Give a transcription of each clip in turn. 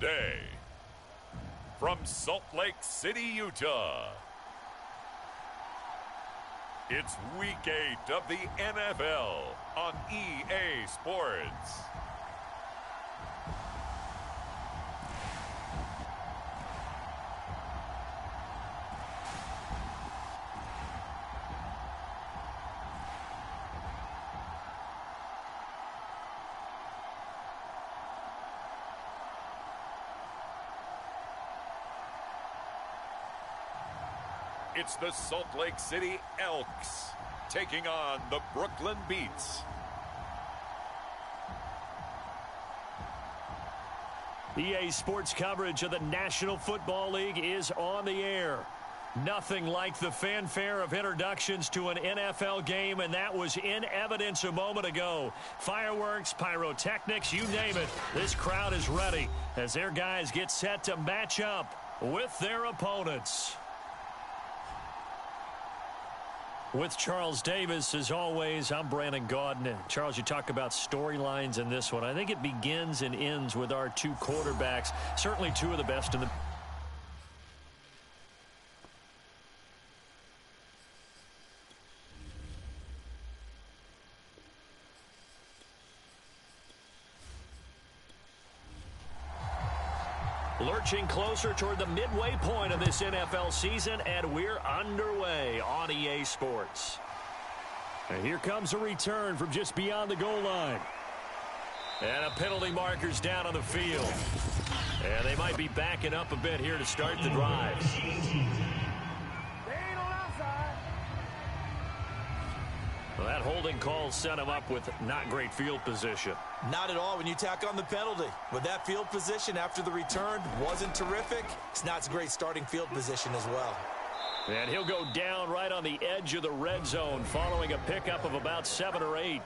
Today, from Salt Lake City, Utah, it's Week 8 of the NFL on EA Sports. It's the Salt Lake City Elks taking on the Brooklyn Beats. EA Sports coverage of the National Football League is on the air. Nothing like the fanfare of introductions to an NFL game, and that was in evidence a moment ago. Fireworks, pyrotechnics, you name it. This crowd is ready as their guys get set to match up with their opponents. With Charles Davis, as always, I'm Brandon Gaudin. Charles, you talk about storylines in this one. I think it begins and ends with our two quarterbacks, certainly two of the best in the... Lurching closer toward the midway point of this NFL season, and we're underway on EA Sports. And here comes a return from just beyond the goal line. And a penalty marker's down on the field. And they might be backing up a bit here to start the drive. Well, that holding call set him up with not great field position. Not at all when you tack on the penalty. With that field position after the return wasn't terrific, it's not a great starting field position as well. And he'll go down right on the edge of the red zone following a pickup of about 7 or 8.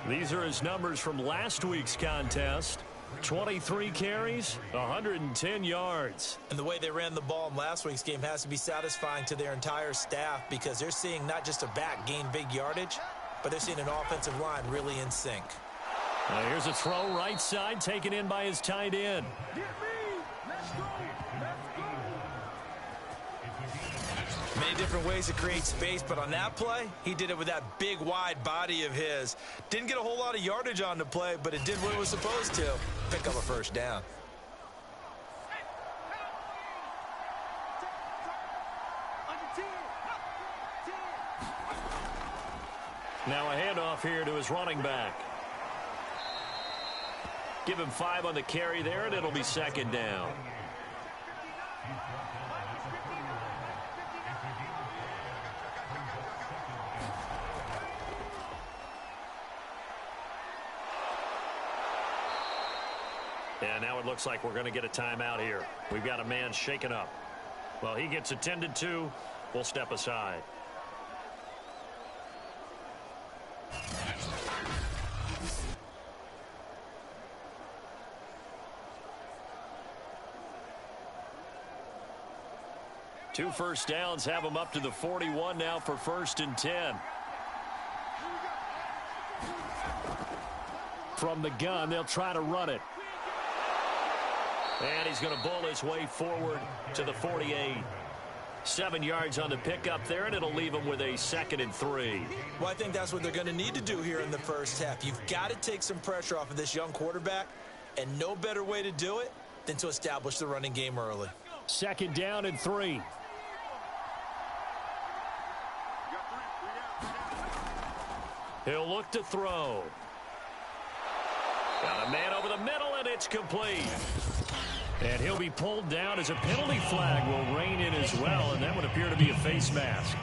These are his numbers from last week's contest. 23 carries, 110 yards. And the way they ran the ball in last week's game has to be satisfying to their entire staff because they're seeing not just a back gain big yardage, but they're seeing an offensive line really in sync. Here's a throw right side taken in by his tight end. Many different ways to create space, but on that play, he did it with that big, wide body of his. Didn't get a whole lot of yardage on the play, but it did what it was supposed to. Pick up a first down. Now a handoff here to his running back. Give him 5 on the carry there, and it'll be second down. And now it looks like we're going to get a timeout here. We've got a man shaken up. Well, he gets attended to. We'll step aside. Two first downs have him up to the 41 now for 1st and 10. From the gun, they'll try to run it. And he's going to bull his way forward to the 48. 7 yards on the pickup there, and it'll leave him with a 2nd and 3. Well, I think that's what they're going to need to do here in the first half. You've got to take some pressure off of this young quarterback, and no better way to do it than to establish the running game early. 2nd down and 3. He'll look to throw. Got a man over the middle, and it's complete. And he'll be pulled down as a penalty flag will rein in as well, and that would appear to be a face mask.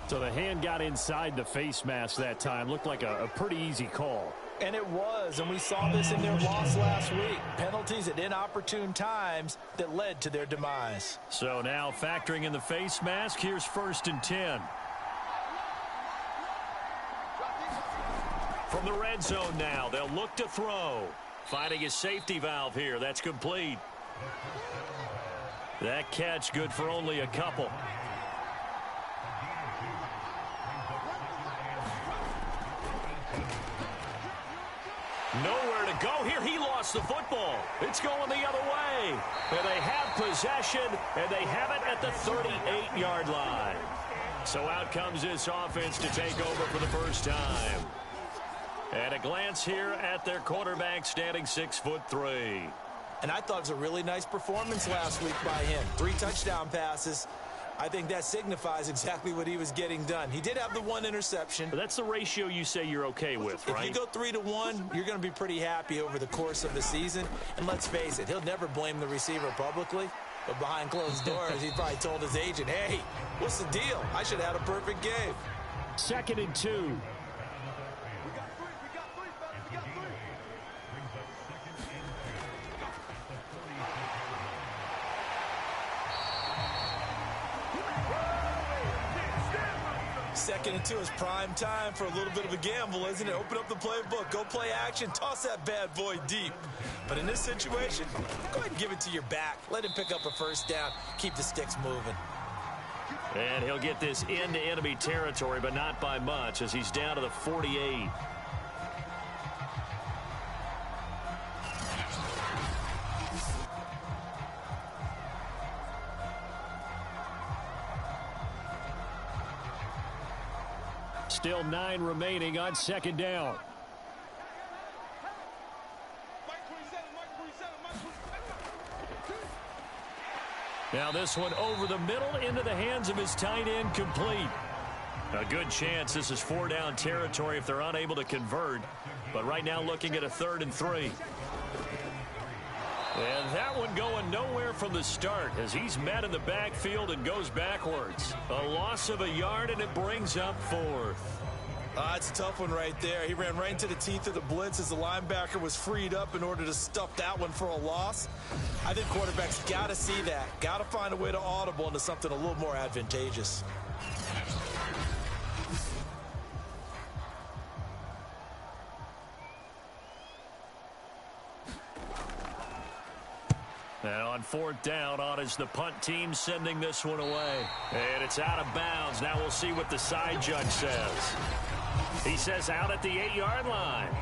So the hand got inside the face mask that time. Looked like a pretty easy call. And it was, and we saw this in their loss last week. Penalties at inopportune times that led to their demise. So now factoring in the face mask, here's 1st and 10. From the red zone now, they'll look to throw. Finding a safety valve here. That's complete. That catch good for only a couple. Nowhere to go here. He lost the football. It's going the other way. And they have possession, and they have it at the 38-yard line. So out comes this offense to take over for the first time. And a glance here at their quarterback, standing 6'3". And I thought it was a really nice performance last week by him. 3 touchdown passes. I think that signifies exactly what he was getting done. He did have the 1 interception. But that's the ratio you say you're okay with, right? If you go 3-1, you're going to be pretty happy over the course of the season. And let's face it, he'll never blame the receiver publicly. But behind closed doors, he probably told his agent, hey, what's the deal? I should have had a perfect game. 2nd and 2. Second and 2 is prime time for a little bit of a gamble, isn't it? Open up the playbook, go play action, toss that bad boy deep. But in this situation, go ahead and give it to your back. Let him pick up a first down. Keep the sticks moving. And he'll get this into enemy territory, but not by much, as he's down to the 48. Still 9 remaining on 2nd down. Now this one over the middle into the hands of his tight end, complete. A good chance this is 4-down territory if they're unable to convert. But right now looking at a 3rd and 3. And that one going nowhere from the start as he's met in the backfield and goes backwards. A loss of a yard, and it brings up 4th. It's a tough one right there. He ran right into the teeth of the blitz as the linebacker was freed up in order to stuff that one for a loss. I think quarterbacks got to see that. Got to find a way to audible into something a little more advantageous. Now on 4th down, on is the punt team sending this one away. And it's out of bounds. Now we'll see what the side judge says. He says out at the 8-yard line.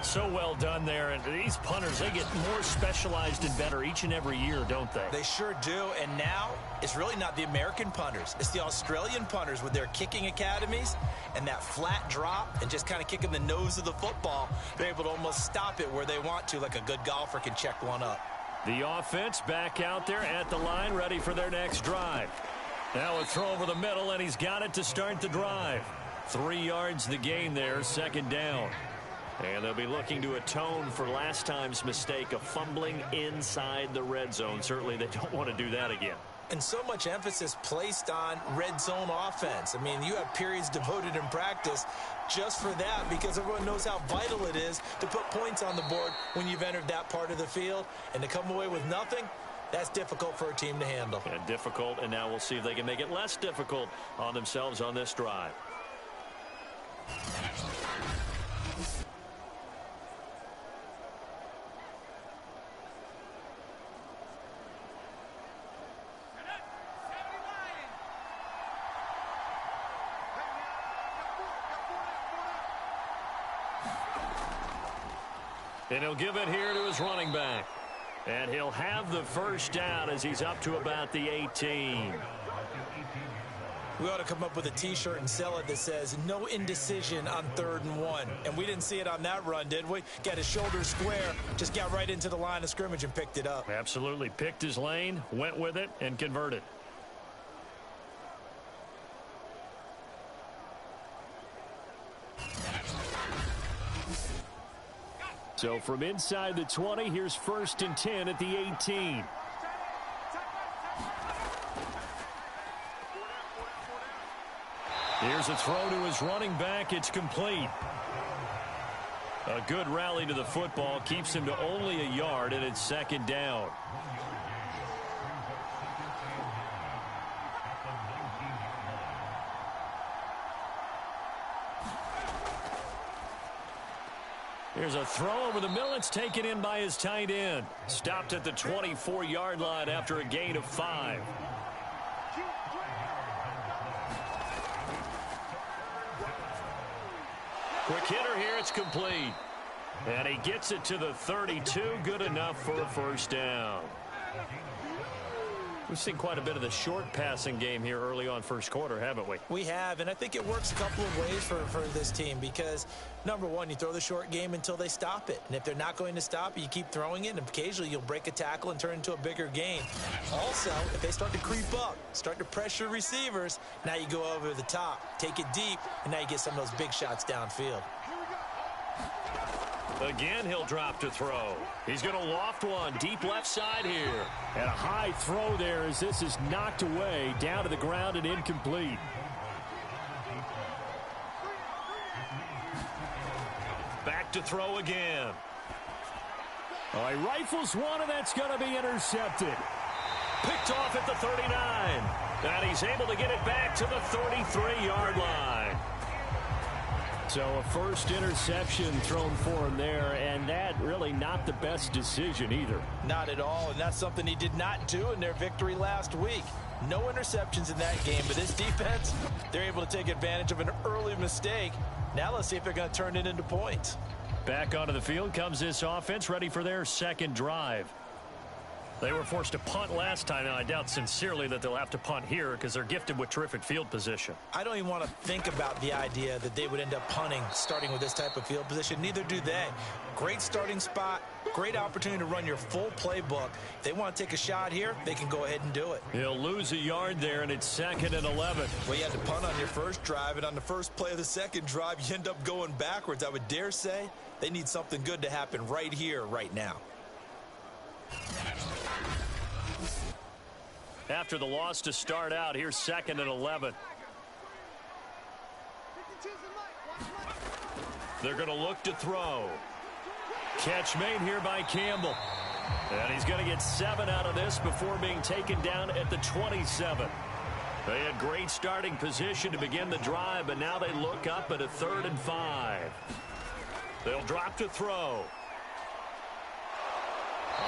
So well done there. And these punters, they get more specialized and better each and every year, don't they? They sure do. And now it's really not the American punters. It's the Australian punters with their kicking academies and that flat drop and just kind of kicking the nose of the football. They're able to almost stop it where they want to, like a good golfer can check one up. The offense back out there at the line, ready for their next drive. Now a throw over the middle, and he's got it to start the drive. 3 yards the gain there, 2nd down. And they'll be looking to atone for last time's mistake of fumbling inside the red zone. Certainly they don't want to do that again. And so much emphasis placed on red zone offense. I mean, you have periods devoted in practice just for that because everyone knows how vital it is to put points on the board when you've entered that part of the field. And to come away with nothing, that's difficult for a team to handle. And difficult, and now we'll see if they can make it less difficult on themselves on this drive. And he'll give it here to his running back. And he'll have the first down as he's up to about the 18. We ought to come up with a T-shirt and sell it that says, no indecision on 3rd and 1. And we didn't see it on that run, did we? Got his shoulders square, just got right into the line of scrimmage and picked it up. Absolutely. Picked his lane, went with it, and converted. So from inside the 20, here's 1st and 10 at the 18. Here's a throw to his running back. It's complete. A good rally to the football keeps him to only a yard, and it's 2nd down. Here's a throw over the middle. It's taken in by his tight end. Stopped at the 24-yard line after a gain of 5. Quick hitter here. It's complete. And he gets it to the 32. Good enough for a first down. We've seen quite a bit of the short passing game here early on first quarter, haven't we? We have, and I think it works a couple of ways for this team because, number one, you throw the short game until they stop it. And if they're not going to stop it, you keep throwing it, and occasionally you'll break a tackle and turn it into a bigger game. Also, if they start to creep up, start to pressure receivers, now you go over the top, take it deep, and now you get some of those big shots downfield. Again, he'll drop to throw. He's going to loft one deep left side here. And a high throw there as this is knocked away, down to the ground and incomplete. Back to throw again. Oh, he rifles one, and that's going to be intercepted. Picked off at the 39. And he's able to get it back to the 33-yard line. So a first interception thrown for him there, and that really not the best decision either. Not at all, and that's something he did not do in their victory last week. No interceptions in that game, but this defense, they're able to take advantage of an early mistake. Now let's see if they're going to turn it into points. Back onto the field comes this offense, ready for their second drive. They were forced to punt last time. Now, I doubt sincerely that they'll have to punt here because they're gifted with terrific field position. I don't even want to think about the idea that they would end up punting starting with this type of field position. Neither do they. Great starting spot, great opportunity to run your full playbook. If they want to take a shot here, they can go ahead and do it. He'll lose a yard there, and it's 2nd and 11. Well, you had to punt on your first drive, and on the first play of the second drive, you end up going backwards. I would dare say they need something good to happen right here, right now. After the loss to start out, here's 2nd and 11. They're going to look to throw. Catch made here by Campbell. And he's going to get 7 out of this before being taken down at the 27. They had great starting position to begin the drive, but now they look up at a 3rd and 5. They'll drop to throw.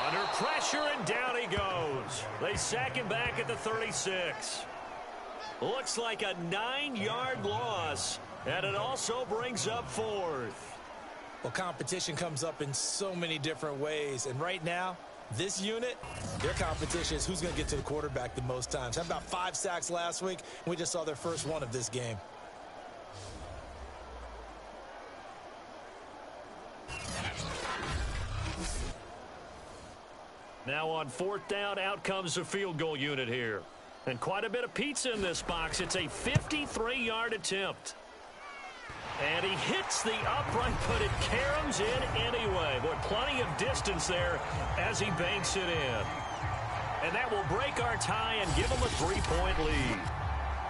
Under pressure, and down he goes. They sack him back at the 36. Looks like a 9-yard loss, and it also brings up 4th. Well, competition comes up in so many different ways, and right now, this unit, their competition is who's going to get to the quarterback the most times. Had about 5 sacks last week, and we just saw their first one of this game. Now on 4th down, out comes the field goal unit here. And quite a bit of pizza in this box. It's a 53-yard attempt. And he hits the upright, but it caroms in anyway. Boy, plenty of distance there as he banks it in. And that will break our tie and give him a 3-point lead.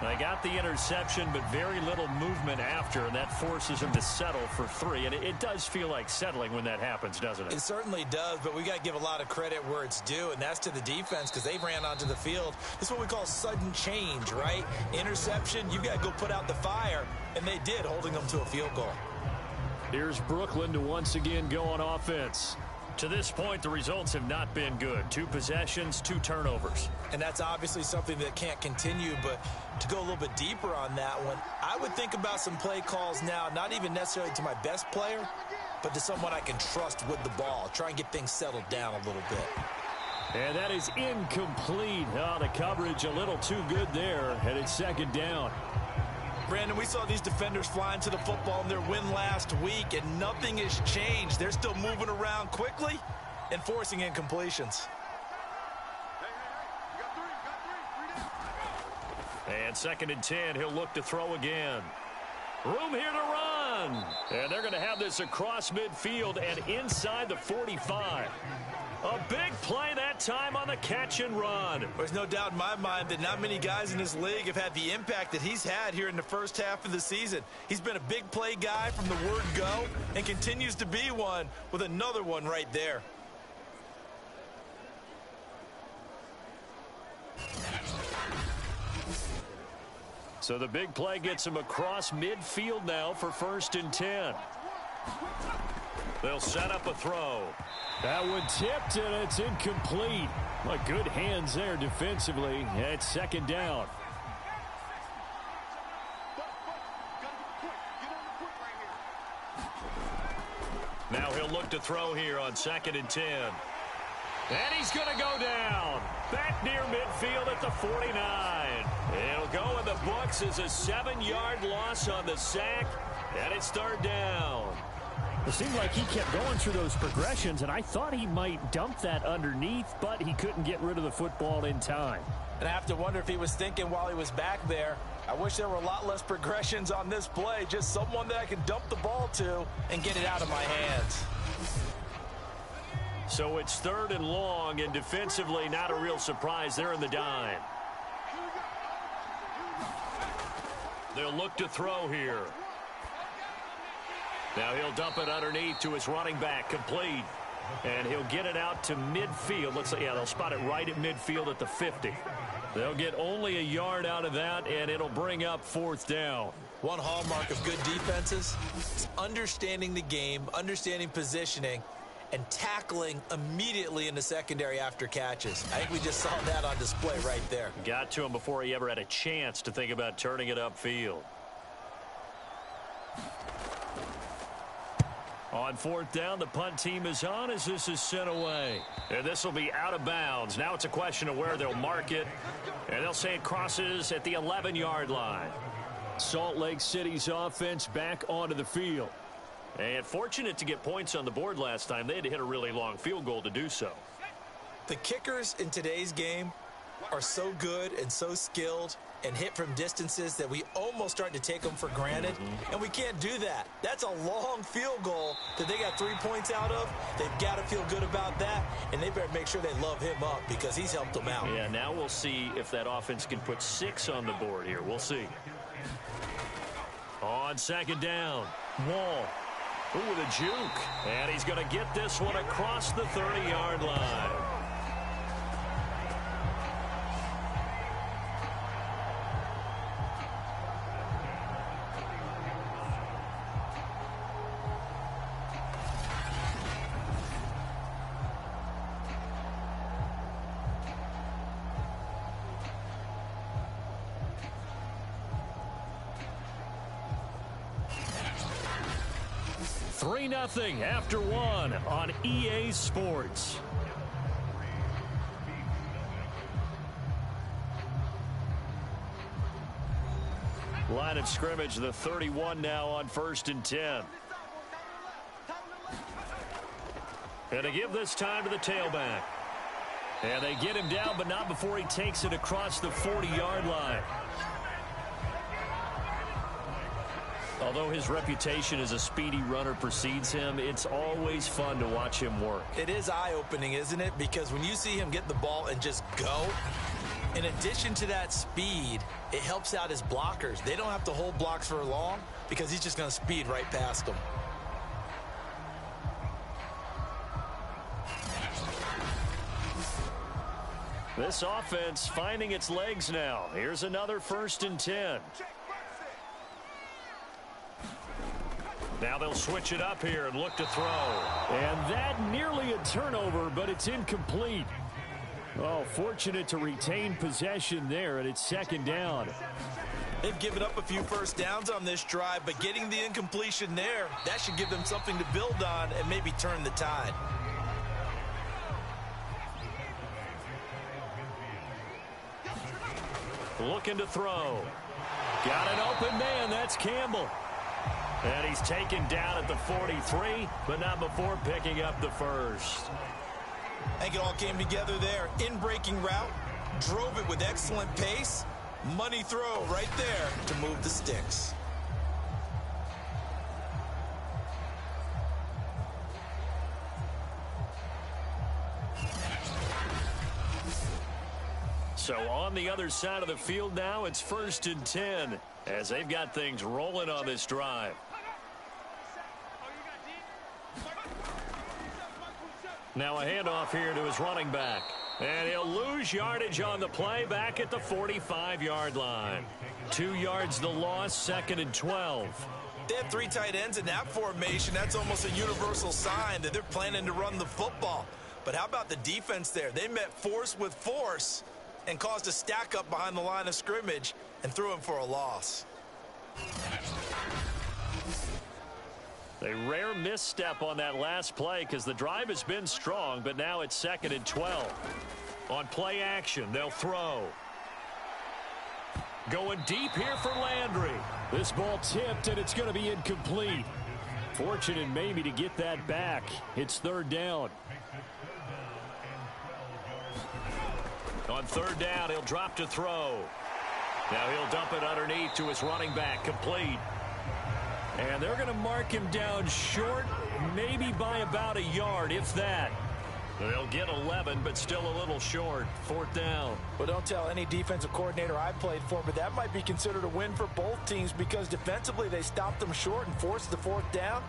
They got the interception, but very little movement after, and that forces him to settle for 3. And it does feel like settling when that happens, doesn't it? It certainly does, but we got to give a lot of credit where it's due, and that's to the defense because they ran onto the field. This is what we call sudden change, right? Interception, you got to go put out the fire, and they did, holding them to a field goal. Here's Brooklyn to once again go on offense. To this point, the results have not been good. 2 possessions, 2 turnovers. And that's obviously something that can't continue, but to go a little bit deeper on that one, I would think about some play calls now, not even necessarily to my best player, but to someone I can trust with the ball. Try and get things settled down a little bit. And that is incomplete. Oh, the coverage a little too good there, and it's 2nd down. Brandon, we saw these defenders flying to the football in their win last week, and nothing has changed. They're still moving around quickly and forcing incompletions. And 2nd and 10, he'll look to throw again. Room here to run. And they're going to have this across midfield and inside the 45. A big play that time on the catch and run. There's no doubt in my mind that not many guys in this league have had the impact that he's had here in the first half of the season. He's been a big play guy from the word go and continues to be one with another one right there. So the big play gets him across midfield now for 1st and 10. They'll set up a throw. That one tipped, and it's incomplete. Well, good hands there defensively. It's 2nd down. Now he'll to throw here on 2nd and 10. And he's going to go down. Back near midfield at the 49. It'll go in the books as a 7-yard loss on the sack. And it's 3rd down. It seemed like he kept going through those progressions, and I thought he might dump that underneath, but he couldn't get rid of the football in time. And I have to wonder if he was thinking while he was back there, I wish there were a lot less progressions on this play, just someone that I can dump the ball to and get it out of my hands. So it's 3rd and long, and defensively not a real surprise. They're in the dime. They'll look to throw here. Now he'll dump it underneath to his running back, complete. And he'll get it out to midfield. Looks like, yeah, they'll spot it right at midfield at the 50. They'll get only a yard out of that, and it'll bring up 4th down. One hallmark of good defenses is understanding the game, understanding positioning, and tackling immediately in the secondary after catches. I think we just saw that on display right there. Got to him before he ever had a chance to think about turning it upfield. On 4th down, the punt team is on as this is sent away. And this will be out of bounds. Now it's a question of where they'll mark it. And they'll say it crosses at the 11-yard line. Salt Lake City's offense back onto the field. And fortunate to get points on the board last time. They had to hit a really long field goal to do so. The kickers in today's game are so good and so skilled and hit from distances that we almost start to take them for granted, and we can't do that. That's a long field goal that they got 3 points out of. They've got to feel good about that, and they better make sure they love him up because he's helped them out. Yeah, now we'll see if that offense can put 6 on the board here. We'll see. On 2nd down, Wall. Ooh, with a juke. And he's going to get this one across the 30-yard line. Nothing after 1 on EA Sports. Line of scrimmage, the 31 now on 1st and 10. And they give this time to the tailback. And they get him down, but not before he takes it across the 40-yard line. Although his reputation as a speedy runner precedes him, it's always fun to watch him work. It is eye-opening, isn't it? Because when you see him get the ball and just go, in addition to that speed, it helps out his blockers. They don't have to hold blocks for long because he's just going to speed right past them. This offense finding its legs now. Here's another 1st and 10. Now they'll switch it up here and look to throw. And that nearly a turnover, but it's incomplete. Oh, fortunate to retain possession there, and it's 2nd down. They've given up a few first downs on this drive, but getting the incompletion there, that should give them something to build on and maybe turn the tide. Looking to throw. Got an open man. That's Campbell. And he's taken down at the 43, but not before picking up the 1st. I think it all came together there. In-breaking route, drove it with excellent pace. Money throw right there to move the sticks. So on the other side of the field now, it's 1st and 10 as they've got things rolling on this drive. Now a handoff here to his running back. And he'll lose yardage on the play back at the 45-yard line. 2 yards the loss, 2nd and 12. They have 3 tight ends in that formation. That's almost a universal sign that they're planning to run the football. But how about the defense there? They met force with force and caused a stack up behind the line of scrimmage and threw him for a loss. A rare misstep on that last play because the drive has been strong, but now it's 2nd and 12. On play action, they'll throw. Going deep here for Landry. This ball tipped, and it's going to be incomplete. Fortunate maybe to get that back. It's 3rd down. On 3rd down, he'll drop to throw. Now he'll dump it underneath to his running back, complete. And they're going to mark him down short, maybe by about a yard, if that. They'll get 11, but still a little short. 4th down. Well, don't tell any defensive coordinator I played for, but that might be considered a win for both teams because defensively they stopped them short and forced the 4th down.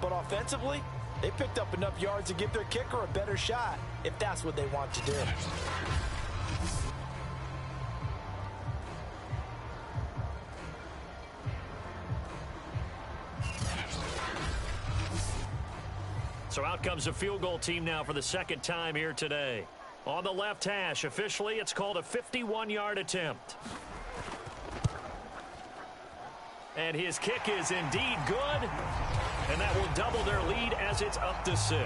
But offensively, they picked up enough yards to give their kicker a better shot if that's what they want to do. So out comes a field goal team now for the 2nd time here today. On the left hash, officially, it's called a 51-yard attempt. And his kick is indeed good. And that will double their lead as it's up to 6.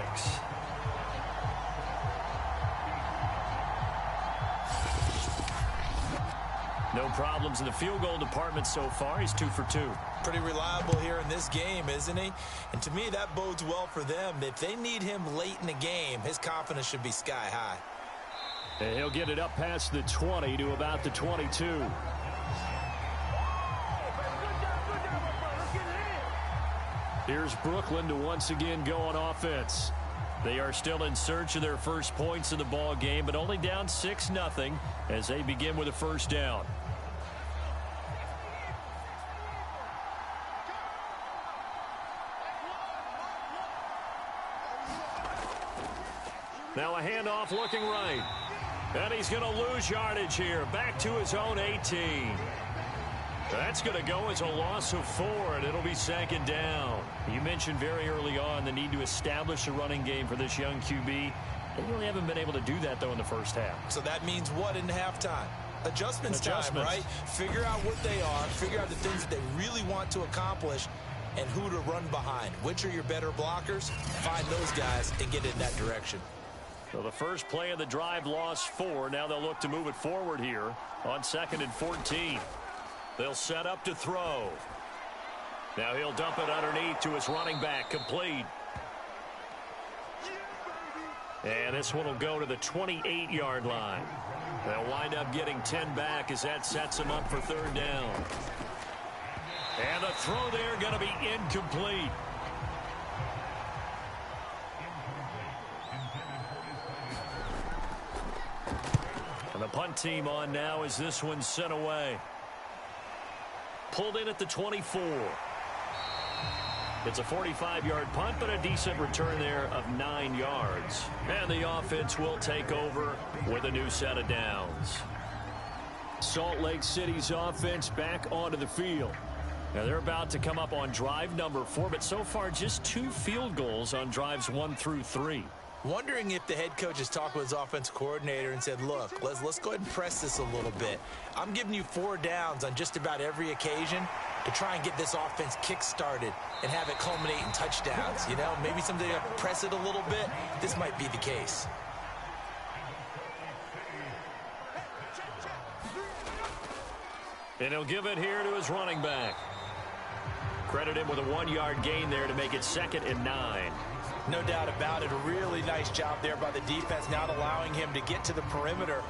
No problems in the field goal department so far. He's 2 for 2. Pretty reliable here in this game, isn't he? And to me, that bodes well for them. If they need him late in the game, his confidence should be sky high. And he'll get it up past the 20 to about the 22. Here's Brooklyn to once again go on offense. They are still in search of their first points in the ball game, but only down 6-0 as they begin with a 1st down. Now a handoff looking right. And he's going to lose yardage here. Back to his own 18. That's going to go as a loss of 4, and it'll be 2nd down. You mentioned very early on the need to establish a running game for this young QB. They really haven't been able to do that, though, in the 1st half. So that means what in halftime? Adjustments time, right? Figure out what they are, figure out the things that they really want to accomplish, and who to run behind. Which are your better blockers? Find those guys and get in that direction. So the first play of the drive lost 4. Now they'll look to move it forward here on 2nd and 14. They'll set up to throw. Now he'll dump it underneath to his running back, complete. And this one will go to the 28-yard line. They'll wind up getting 10 back as that sets them up for 3rd down. And the throw there going to be incomplete. And the punt team on now as this one's sent away. Pulled in at the 24. It's a 45-yard punt, but a decent return there of 9 yards. And the offense will take over with a new set of downs. Salt Lake City's offense back onto the field. Now they're about to come up on drive number 4, but so far just 2 field goals on drives 1 through 3. Wondering if the head coach has talked with his offensive coordinator and said, look, let's go ahead and press this a little bit. I'm giving you 4 downs on just about every occasion to try and get this offense kick-started and have it culminate in touchdowns. You know, maybe someday you press it a little bit. This might be the case. And he'll give it here to his running back. Credit him with a 1-yard gain there to make it 2nd and 9. No doubt about it. A really nice job there by the defense, not allowing him to get to the perimeter.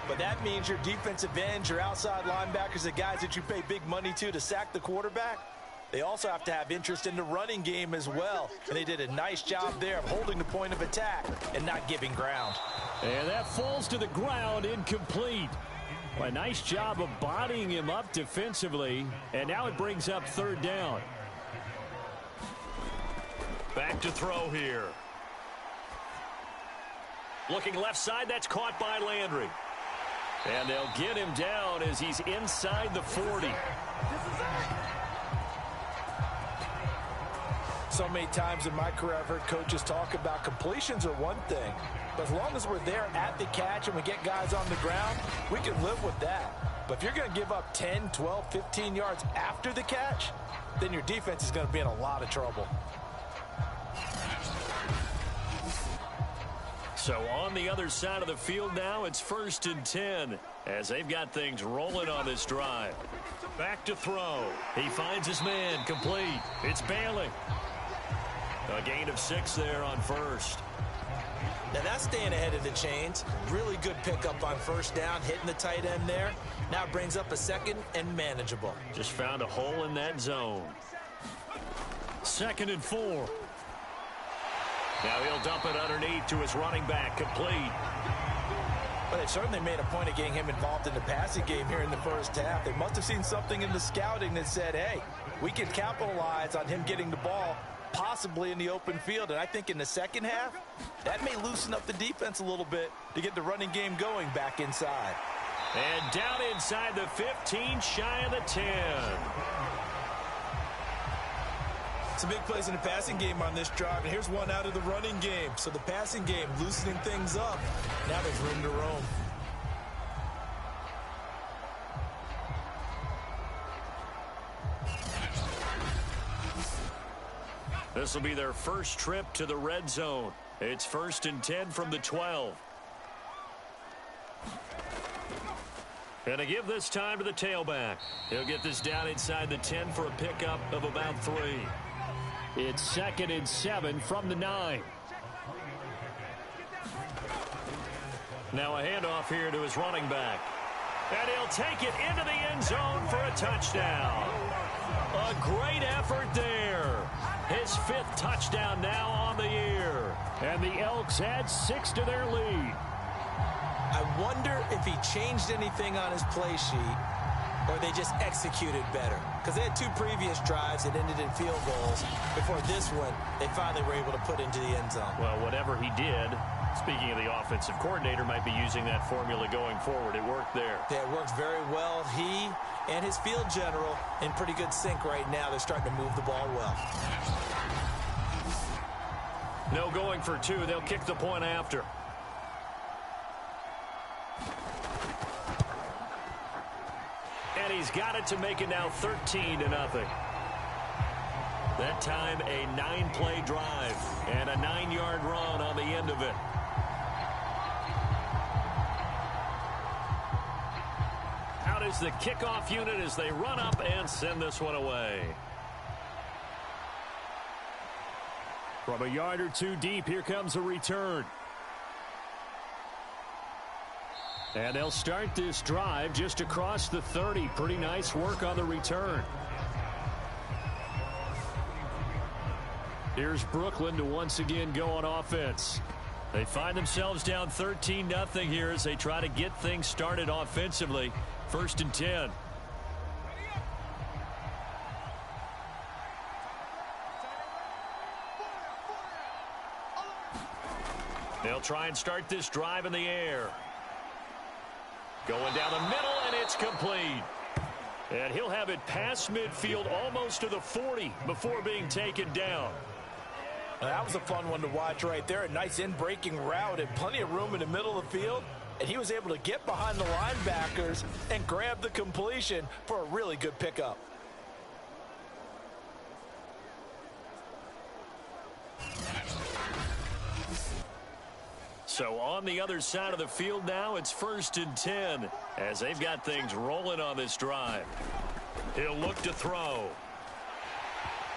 But that means your defensive ends, your outside linebackers, the guys that you pay big money to sack the quarterback, they also have to have interest in the running game as well. And they did a nice job there of holding the point of attack and not giving ground. And that falls to the ground, incomplete. A nice job of bodying him up defensively. And now it brings up 3rd down. Back to throw here. Looking left side, that's caught by Landry. And they'll get him down as he's inside the 40. So many times in my career I've heard coaches talk about completions are one thing. But as long as we're there at the catch and we get guys on the ground, we can live with that. But if you're going to give up 10, 12, 15 yards after the catch, then your defense is going to be in a lot of trouble. So on the other side of the field now, it's 1st and 10 as they've got things rolling on this drive. Back to throw. He finds his man, complete. It's Bailey. A gain of 6 there on first. Now that's staying ahead of the chains. Really good pickup on first down, hitting the tight end there. Now it brings up a second and manageable. Just found a hole in that zone. 2nd and 4. Now he'll dump it underneath to his running back, complete. But they certainly made a point of getting him involved in the passing game here in the first half. They must have seen something in the scouting that said, hey, we can capitalize on him getting the ball possibly in the open field. And I think in the second half, that may loosen up the defense a little bit to get the running game going back inside. And down inside the 15, shy of the 10. Some big plays in the passing game on this drive, and here's one out of the running game. So the passing game loosening things up. Now there's room to roam. This will be their first trip to the red zone. It's 1st and 10 from the 12. And to give this time to the tailback. He'll get this down inside the 10 for a pickup of about 3. It's 2nd and 7 from the 9. Now a handoff here to his running back. And he'll take it into the end zone for a touchdown. A great effort there. His 5th touchdown now on the year. And the Elks add 6 to their lead. I wonder if he changed anything on his play sheet or they just executed better. Because they had 2 previous drives that ended in field goals. Before this one, they finally were able to put into the end zone. Well, whatever he did, speaking of the offensive coordinator, might be using that formula going forward. It worked there. Yeah, it works very well. He and his field general in pretty good sync right now. They're starting to move the ball well. No going for 2. They'll kick the point after. And he's got it to make it now 13-0. That time a 9-play drive and a 9-yard run on the end of it. Out is the kickoff unit as they run up and send this one away. From a yard or 2 deep, here comes a return. And they'll start this drive just across the 30. Pretty nice work on the return. Here's Brooklyn to once again go on offense. They find themselves down 13-0 here as they try to get things started offensively. 1st and 10. They'll try and start this drive in the air. Going down the middle, and it's complete. And he'll have it past midfield almost to the 40 before being taken down. That was a fun one to watch right there. A nice in-breaking route and plenty of room in the middle of the field. And he was able to get behind the linebackers and grab the completion for a really good pickup. So on the other side of the field now, it's 1st and 10 as they've got things rolling on this drive. He'll look to throw.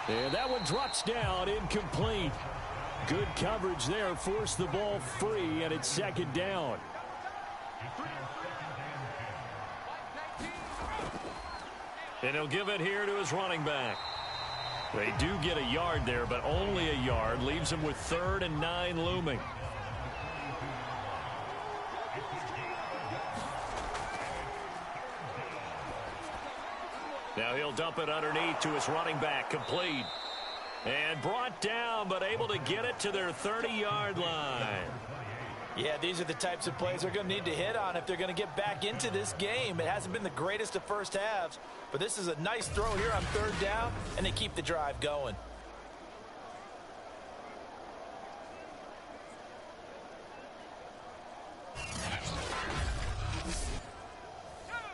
And that one drops down, incomplete. Good coverage there, forced the ball free, and it's 2nd down. And he'll give it here to his running back. They do get a yard there, but only a yard. Leaves him with 3rd and 9 looming. Now he'll dump it underneath to his running back, complete. And brought down, but able to get it to their 30-yard line. Yeah, these are the types of plays they're going to need to hit on if they're going to get back into this game. It hasn't been the greatest of first halves, but this is a nice throw here on 3rd down, and they keep the drive going.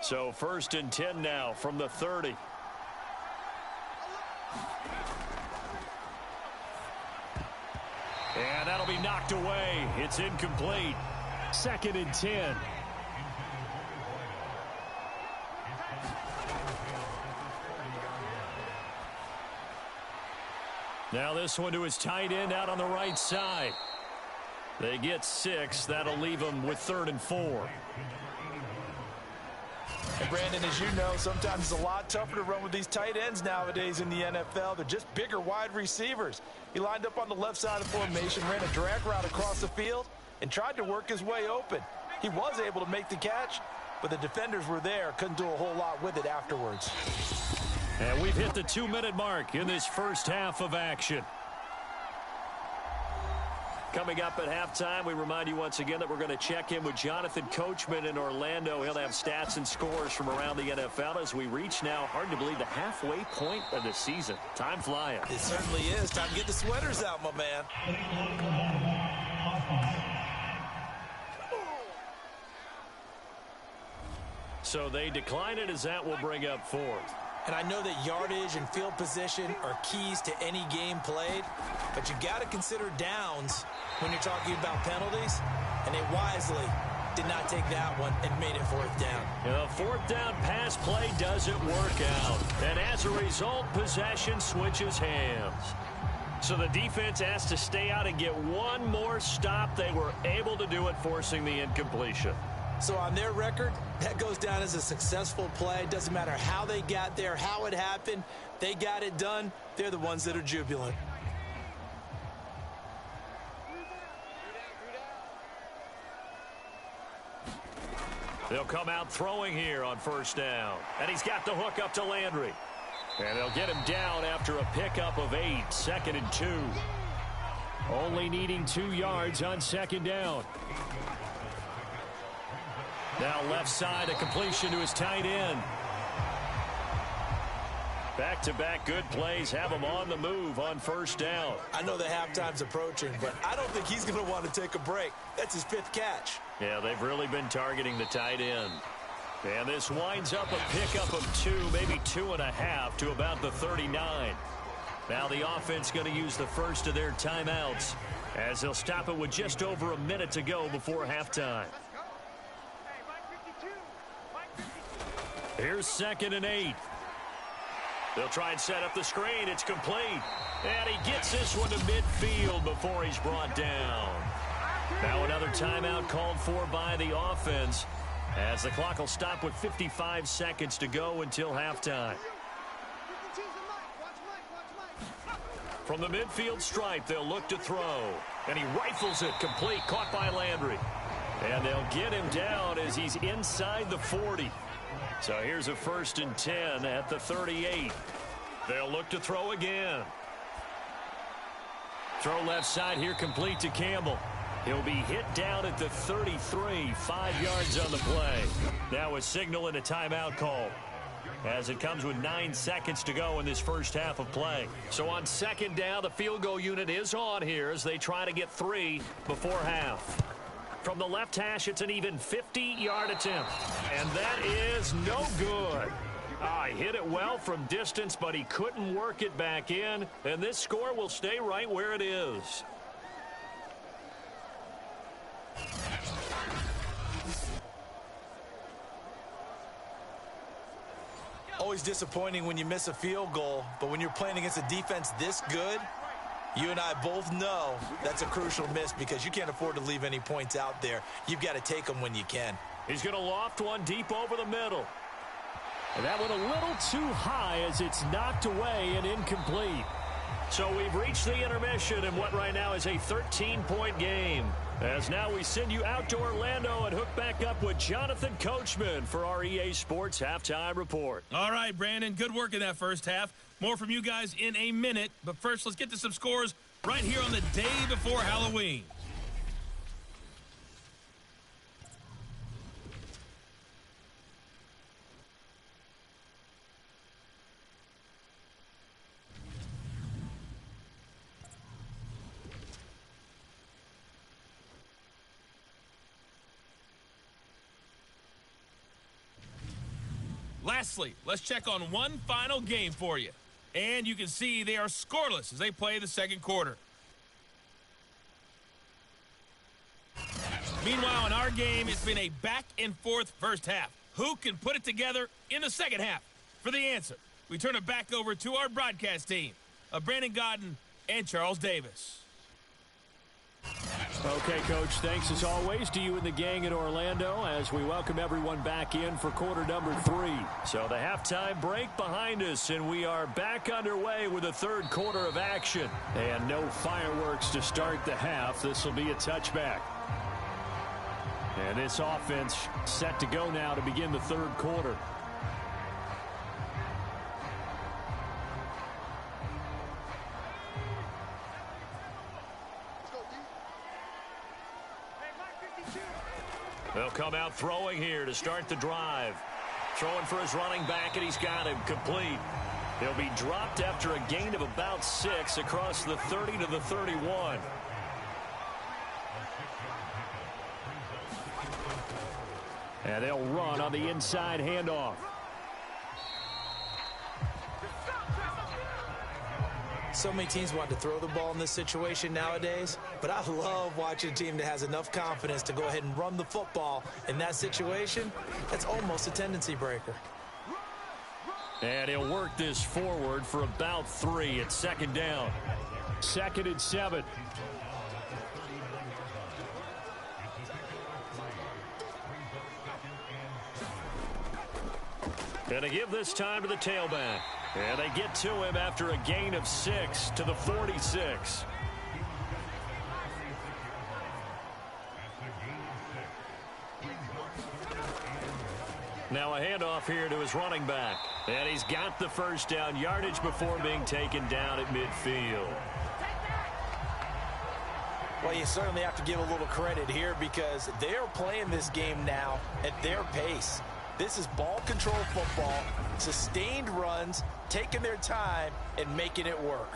So 1st and 10 now from the 30. And that'll be knocked away It's incomplete. 2nd and 10. Now this one to his tight end out on the right side. They get 6. That'll leave them with 3rd and 4. And Brandon, as you know, sometimes it's a lot tougher to run with these tight ends nowadays in the NFL. They're just bigger wide receivers. He lined up on the left side of the formation, ran a drag route across the field, and tried to work his way open. He was able to make the catch, but the defenders were there, couldn't do a whole lot with it afterwards. And we've hit the 2-minute mark in this first half of action. Coming up at halftime, we remind you once again that we're going to check in with Jonathan Coachman in Orlando. He'll have stats and scores from around the NFL as we reach now, hard to believe, the halfway point of the season. Time flying. It certainly is. Time to get the sweaters out, my man. So they decline it as that will bring up 4th. And I know that yardage and field position are keys to any game played, but you got to consider downs when you're talking about penalties, and they wisely did not take that one and made it 4th down. The 4th down pass play doesn't work out, and as a result, possession switches hands. So the defense has to stay out and get one more stop. They were able to do it, forcing the incompletion. So on their record, that goes down as a successful play. Doesn't matter how they got there, how it happened. They got it done. They're the ones that are jubilant. They'll come out throwing here on 1st down. And he's got the hook up to Landry. And they'll get him down after a pickup of 8. 2nd and 2. Only needing 2 yards on 2nd down. Now left side, a completion to his tight end. Back-to-back good plays have him on the move on 1st down. I know the halftime's approaching, but I don't think he's going to want to take a break. That's his 5th catch. Yeah, they've really been targeting the tight end. And this winds up a pickup of 2, maybe 2.5 to about the 39. Now the offense going to use the first of their timeouts as they'll stop it with just over a minute to go before halftime. Here's 2nd and 8. They'll try and set up the screen. It's complete. And he gets this one to midfield before he's brought down. Now another timeout called for by the offense as the clock will stop with 55 seconds to go until halftime. From the midfield stripe, they'll look to throw. And he rifles it complete, caught by Landry. And they'll get him down as he's inside the 40. So here's a 1st and 10 at the 38. They'll look to throw again. Throw left side here, complete to Campbell. He'll be hit down at the 33, 5 yards on the play. Now a signal and a timeout call as it comes with 9 seconds to go in this first half of play. So on 2nd down, the field goal unit is on here as they try to get 3 before half. From the left hash, it's an even 50-yard attempt. And that is no good. He hit it well from distance, but he couldn't work it back in. And this score will stay right where it is. Always disappointing when you miss a field goal, but when you're playing against a defense this good, you and I both know that's a crucial miss because you can't afford to leave any points out there. You've got to take them when you can. He's going to loft one deep over the middle. And that one a little too high as it's knocked away and incomplete. So we've reached the intermission in what right now is a 13-point game. As now we send you out to Orlando and hook back up with Jonathan Coachman for our EA Sports Halftime Report. All right, Brandon, good work in that first half. More from you guys in a minute. But first, let's get to some scores right here on the day before Halloween. Lastly, let's check on one final game for you. And you can see they are scoreless as they play the second quarter. Meanwhile, in our game, it's been a back-and-forth first half. Who can put it together in the second half? For the answer, we turn it back over to our broadcast team of Brandon Godden and Charles Davis. Okay, Coach, thanks as always to you and the gang in Orlando as we welcome everyone back in for quarter number 3. So the halftime break behind us, and we are back underway with the third quarter of action. And no fireworks to start the half. This will be a touchback. And this offense set to go now to begin the third quarter. They'll come out throwing here to start the drive. Throwing for his running back, and he's got him complete. He'll be dropped after a gain of about 6 across the 30 to the 31. And they'll run on the inside handoff. So many teams want to throw the ball in this situation nowadays, but I love watching a team that has enough confidence to go ahead and run the football in that situation. That's almost a tendency breaker. And he'll work this forward for about 3 at second down. 2nd and 7. Gonna give this time to the tailback. And they get to him after a gain of 6 to the 46. Now a handoff here to his running back. And he's got the first down yardage before being taken down at midfield. Well, you certainly have to give a little credit here because they're playing this game now at their pace. This is ball control football, sustained runs, taking their time, and making it work.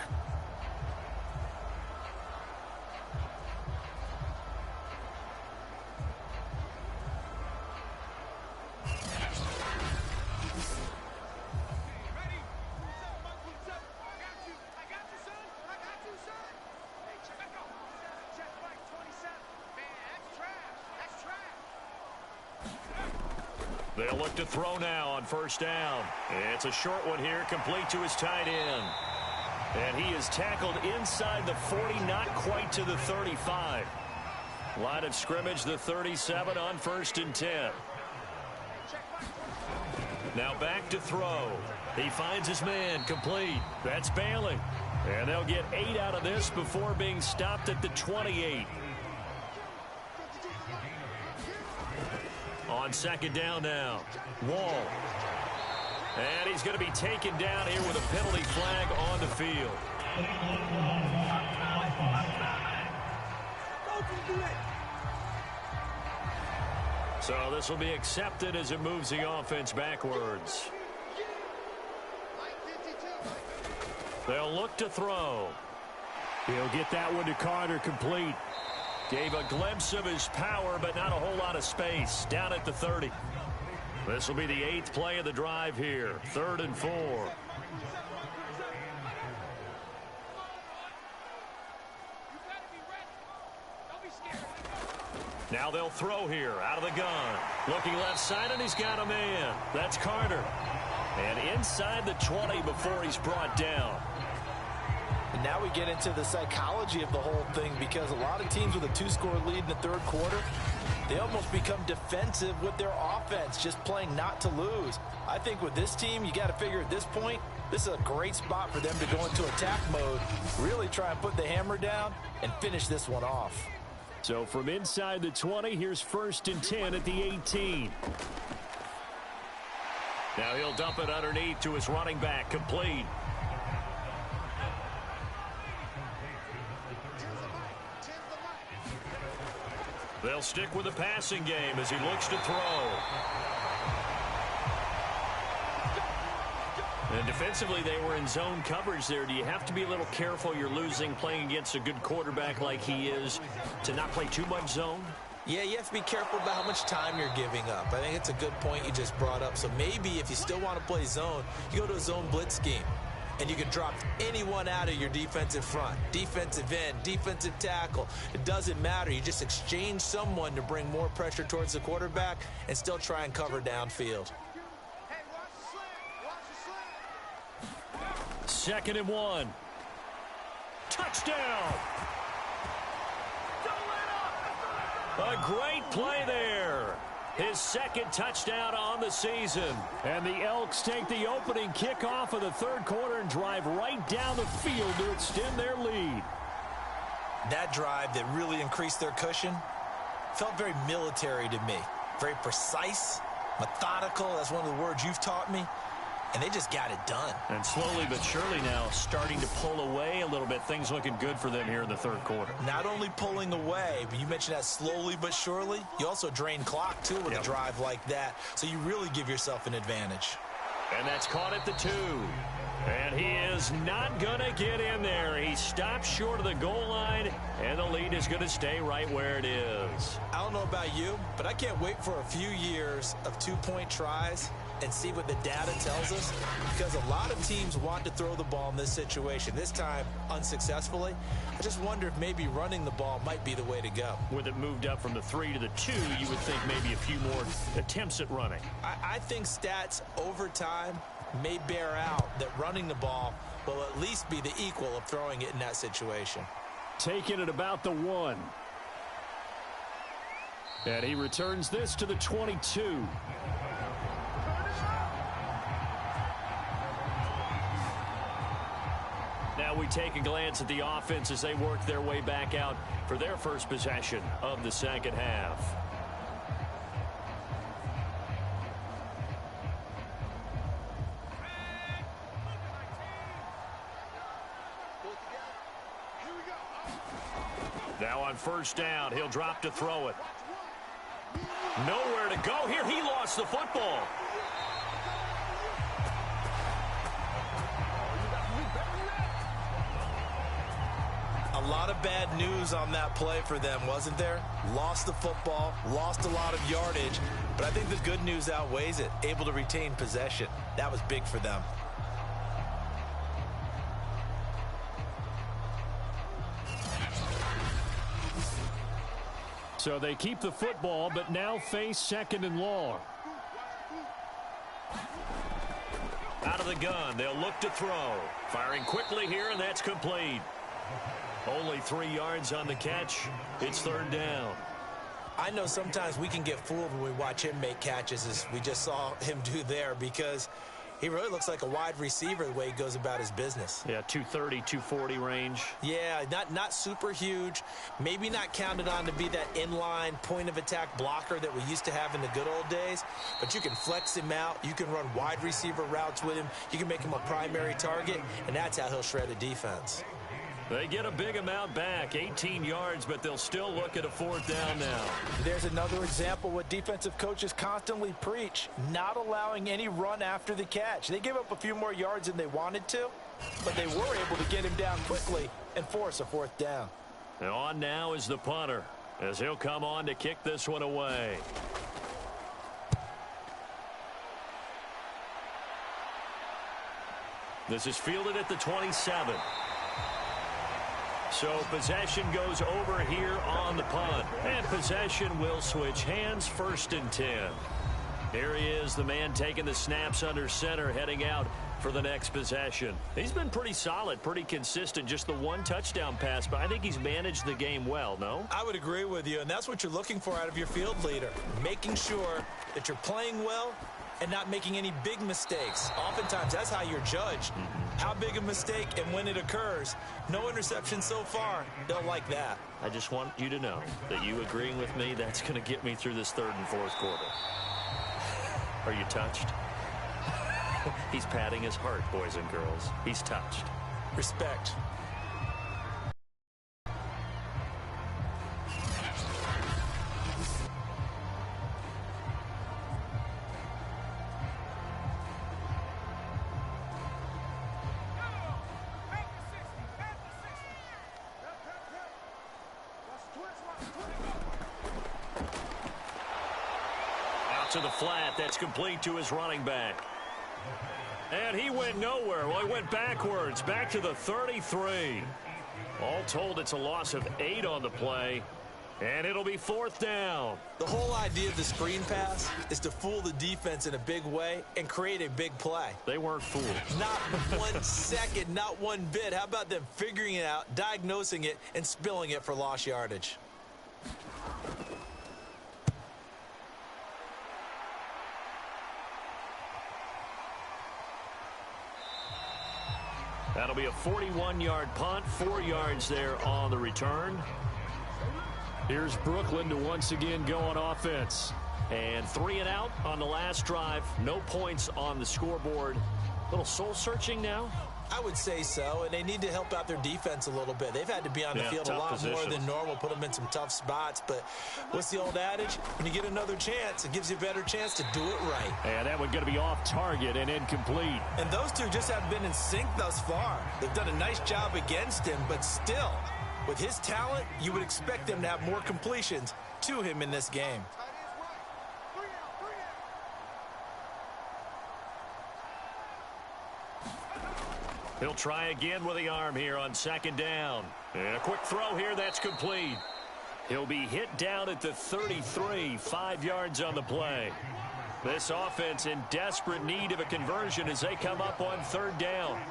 They'll look to throw now on first down. It's a short one here, complete to his tight end. And he is tackled inside the 40, not quite to the 35. Line of scrimmage, the 37 on 1st and 10. Now back to throw. He finds his man, complete. That's Bailey. And they'll get 8 out of this before being stopped at the 28. On second down now, Wall. And he's going to be taken down here with a penalty flag on the field. So this will be accepted as it moves the offense backwards. They'll look to throw. He'll get that one to Carter, complete. Gave a glimpse of his power, but not a whole lot of space. Down at the 30. This will be the 8th play of the drive here. 3rd and 4. Now they'll throw here out of the gun. Looking left side, and he's got a man. That's Carter. And inside the 20 before he's brought down. And now we get into the psychology of the whole thing because a lot of teams with a 2-score lead in the third quarter, they almost become defensive with their offense, just playing not to lose. I think with this team, you got to figure at this point, this is a great spot for them to go into attack mode, really try and put the hammer down and finish this one off. So from inside the 20, here's 1st and 10 at the 18. Now he'll dump it underneath to his running back, complete. They'll stick with the passing game as he looks to throw. And defensively, they were in zone coverage there. Do you have to be a little careful? You're losing playing against a good quarterback like he is to not play too much zone? Yeah, you have to be careful about how much time you're giving up. I think it's a good point you just brought up. So maybe if you still want to play zone, you go to a zone blitz scheme. and you can drop anyone out of your defensive front, defensive end, defensive tackle. It doesn't matter. You just exchange someone to bring more pressure towards the quarterback and still try and cover downfield. 2nd and 1. Touchdown! A great play there. His 2nd touchdown on the season. And the Elks take the opening kickoff of the 3rd quarter and drive right down the field to extend their lead. That drive that really increased their cushion felt very military to me. Very precise, methodical. That's one of the words you've taught me. And they just got it done. And slowly but surely now starting to pull away a little bit. Things looking good for them here in the 3rd quarter. Not only pulling away, but you mentioned that slowly but surely. You also drain clock, too, with a drive like that. So you really give yourself an advantage. And that's caught at the 2. And he is not going to get in there. He stops short of the goal line, and the lead is going to stay right where it is. I don't know about you, but I can't wait for a few years of 2-point tries and see what the data tells us, because a lot of teams want to throw the ball in this situation, this time unsuccessfully. I just wonder if maybe running the ball might be the way to go. With it moved up from the 3 to the 2, you would think maybe a few more attempts at running. I think stats over time may bear out that running the ball will at least be the equal of throwing it in that situation. Taking it about the 1. And he returns this to the 22. Now we take a glance at the offense as they work their way back out for their first possession of the 2nd half. Now on 1st down, he'll drop to throw it. Nowhere to go here. He lost the football. A lot of bad news on that play for them, wasn't there? Lost the football, lost a lot of yardage, but I think the good news outweighs it. Able to retain possession. That was big for them. So they keep the football, but now face 2nd and long. Out of the gun, they'll look to throw. Firing quickly here, and that's complete. Only 3 yards on the catch. It's 3rd down. I know sometimes we can get fooled when we watch him make catches, as we just saw him do there, because he really looks like a wide receiver the way he goes about his business. Yeah, 230, 240 range. Yeah, not super huge. Maybe not counted on to be that inline point-of-attack blocker that we used to have in the good old days. But you can flex him out. You can run wide receiver routes with him. You can make him a primary target, and that's how he'll shred a defense. They get a big amount back, 18 yards, but they'll still look at a 4th down now. There's another example what defensive coaches constantly preach, not allowing any run after the catch. They gave up a few more yards than they wanted to, but they were able to get him down quickly and force a 4th down. And on now is the punter, as he'll come on to kick this one away. This is fielded at the 27. So possession goes over here on the punt. And possession will switch hands, 1st and 10. Here he is, the man taking the snaps under center, heading out for the next possession. He's been pretty solid, pretty consistent, just the 1 touchdown pass, but I think he's managed the game well, no? I would agree with you, and that's what you're looking for out of your field leader, making sure that you're playing well and not making any big mistakes. Oftentimes, that's how you're judged. How big a mistake and when it occurs. No interception so far. They'll like that. I just want you to know that you agreeing with me, that's going to get me through this 3rd and 4th quarter. Are you touched? He's patting his heart, boys and girls. He's touched. Respect. To the flat, that's complete to his running back. And he went nowhere. Well, he went backwards, back to the 33. All told, it's a loss of 8 on the play, and it'll be 4th down. The whole idea of the screen pass is to fool the defense in a big way and create a big play. They weren't fooled. Not 1 second, not one bit. How about them figuring it out, diagnosing it, and spilling it for lost yardage? That'll be a 41-yard punt, 4 yards there on the return. Here's Brooklyn to once again go on offense. And 3 and out on the last drive. No points on the scoreboard. Little soul-searching now? I would say so, and they need to help out their defense a little bit. They've had to be on the field a lot more than normal, put them in some tough spots. But what's the old adage? When you get another chance, it gives you a better chance to do it right. And that one's going to be off target and incomplete. And those two just haven't been in sync thus far. They've done a nice job against him, but still, with his talent, you would expect them to have more completions to him in this game. He'll try again with the arm here on 2nd down. And a quick throw here, that's complete. He'll be hit down at the 33, 5 yards on the play. This offense in desperate need of a conversion as they come up on 3rd down.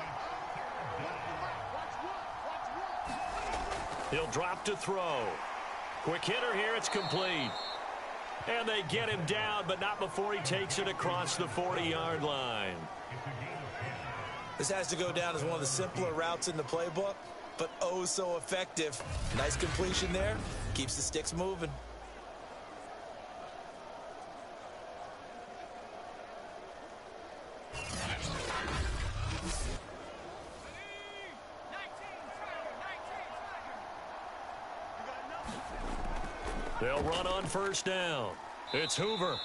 He'll drop to throw. Quick hitter here, it's complete. And they get him down, but not before he takes it across the 40-yard line. This has to go down as one of the simpler routes in the playbook, but oh so effective. Nice completion there. Keeps the sticks moving. They'll run on 1st down. It's Hoover.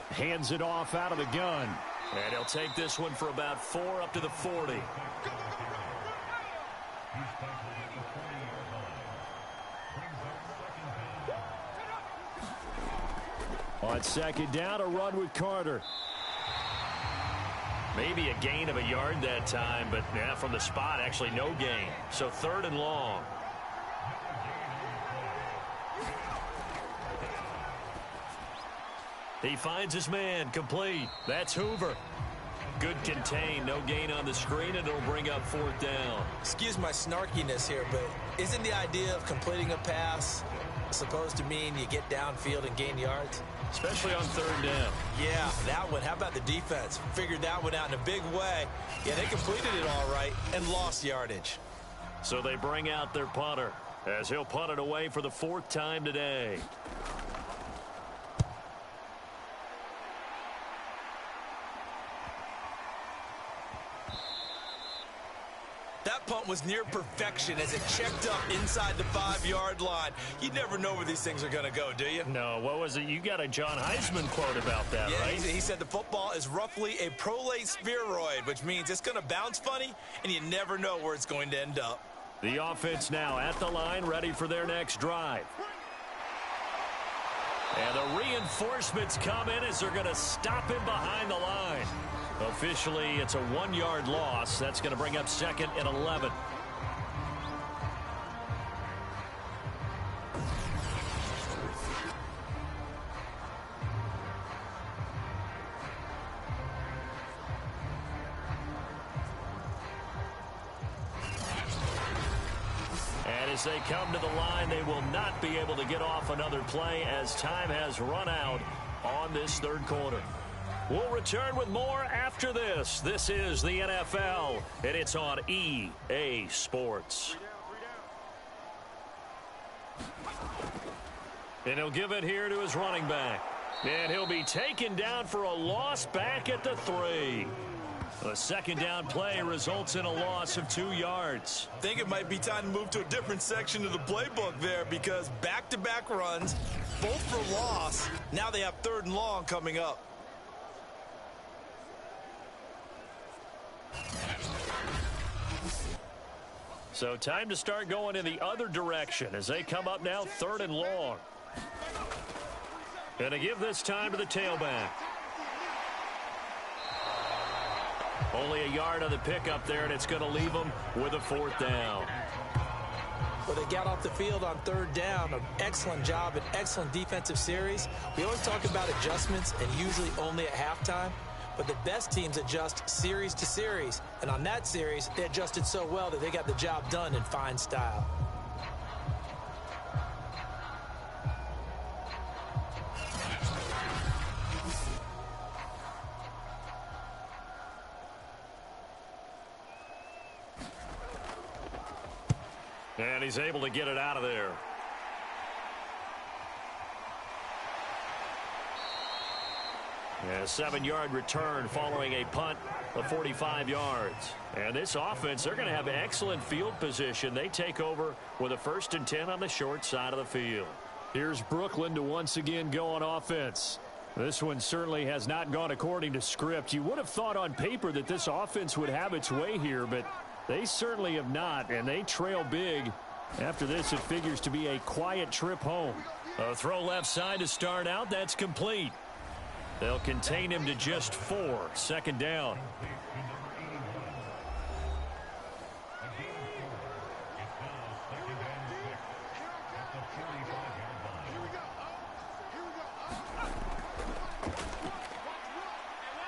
Hands it off out of the gun. And he'll take this one for about 4 up to the 40. On 2nd down, a run with Carter. Maybe a gain of a yard that time, but from the spot, actually no gain. So 3rd and long. He finds his man, complete. That's Hoover. Good contain, no gain on the screen, and it'll bring up 4th down. Excuse my snarkiness here, but isn't the idea of completing a pass supposed to mean you get downfield and gain yards? Especially on 3rd down. Yeah, that one. How about the defense? Figured that one out in a big way. Yeah, they completed it all right and lost yardage. So they bring out their punter as he'll punt it away for the 4th time today. That punt was near perfection as it checked up inside the 5-yard line. You never know where these things are going to go, do you? No, what was it? You got a John Heisman quote about that, yeah, right? He said the football is roughly a prolate spheroid, which means it's going to bounce funny, and you never know where it's going to end up. The offense now at the line, ready for their next drive. And the reinforcements come in as they're going to stop him behind the line. Officially, it's a 1-yard loss. That's going to bring up 2nd and 11. And as they come to the line, they will not be able to get off another play as time has run out on this 3rd quarter. We'll return with more after this. This is the NFL, and it's on EA Sports. And he'll give it here to his running back. And he'll be taken down for a loss back at the 3. A second down play results in a loss of 2 yards. I think it might be time to move to a different section of the playbook there because back-to-back runs, both for loss. Now they have 3rd and long coming up. So time to start going in the other direction as they come up now 3rd and long. Going to give this time to the tailback. Only a yard on the pickup there, and it's going to leave them with a 4th down. Well, they got off the field on 3rd down. An excellent job, an excellent defensive series. We always talk about adjustments, and usually only at halftime. But the best teams adjust series to series. And on that series, they adjusted so well that they got the job done in fine style. And he's able to get it out of there. A 7-yard return following a punt of 45 yards. And this offense, they're going to have excellent field position. They take over with a 1st and 10 on the short side of the field. Here's Brooklyn to once again go on offense. This one certainly has not gone according to script. You would have thought on paper that this offense would have its way here, but they certainly have not, and they trail big. After this, it figures to be a quiet trip home. A throw left side to start out. That's complete. They'll contain him to just 4. 2nd down.